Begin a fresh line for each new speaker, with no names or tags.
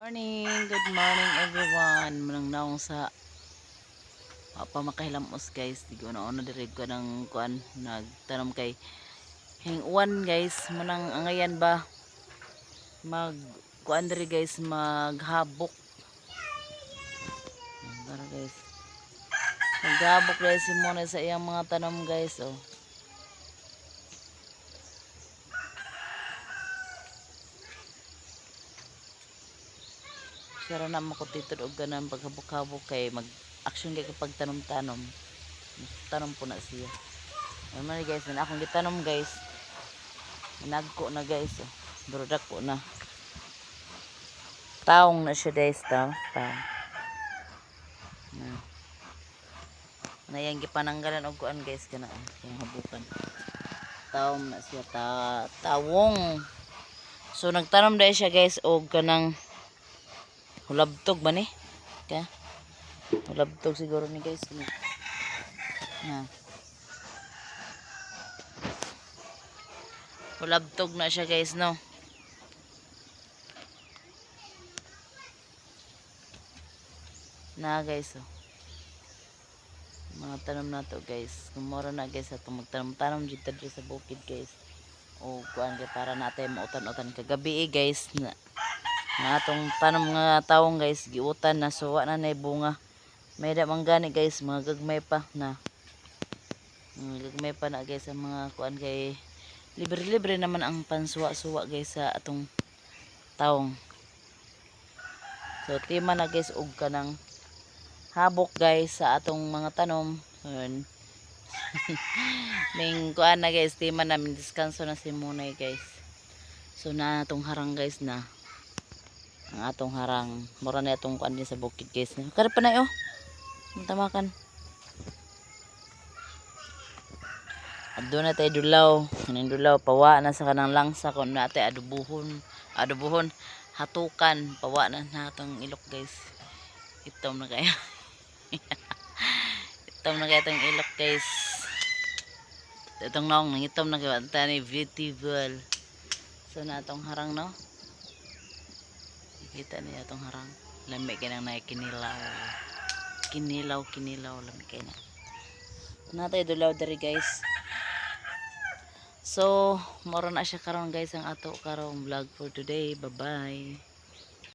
Good morning everyone. Manang naong sa pamakahilamos guys. Digo na ono diri ko ng kuan nagtanom kay hinguan guys. Manang angayan ba mag kuan diri guys maghabok. Para guys. Maghabok guys si Mona sa iyang mga tanom guys oh. Sara na makutitod og ganang paghabok-habok kay mag-action kay kapag tanom-tanom. Tanom po na siya. Ano guys, na akong gitanom guys. Nagko na guys. Oh. Brodak po na. Taong na siya guys. Taong. Na yang gipananggalan og kuan guys kana yung habukan. Taong na siya tawong. So nagtanom dai siya guys og kanang hulabtog ba ni? Ka? Hulabtog siguro ni guys. Na. Hulabtog na siya guys no. Na guys oh. Mga tanom na to guys. Kumura na guys atong magtanom-tanom dito sa bukid guys. O kuan kay para natin mautan-utan kagabi guys na atong tanom nga taong guys giutan na suwa na nay bunga. May da man gani guys mga gagmay pa na. Gagmay pa na guys ang mga kuan kay libre-libre naman ang pansuwa-suwa guys sa atong taong. So tima na guys og kanang habok guys sa atong mga tanom. Ning kuan na guys tima namin diskanso na si Munay guys. So na atong harang guys na ang atong harang mura na atong kuan din sa bukid guys. Kada pa na oh. Tamakan. Ado na tayo dulaw. Kaning dulaw pawa na sa kanang langsa kon na tay adubuhon hatukan pawa na natong ilok guys. Itom na kaya. Itom na kaya itong ilok guys. Itong naong nangitom na kaya tani beautiful. So na atong harang no. Kita niya itong harang. Lami kaya nang nakikinilaw. Kinilaw lami kaya na. Natay dulaw dari guys. So, moro na siya karon guys ang ato karong vlog for today. Bye bye.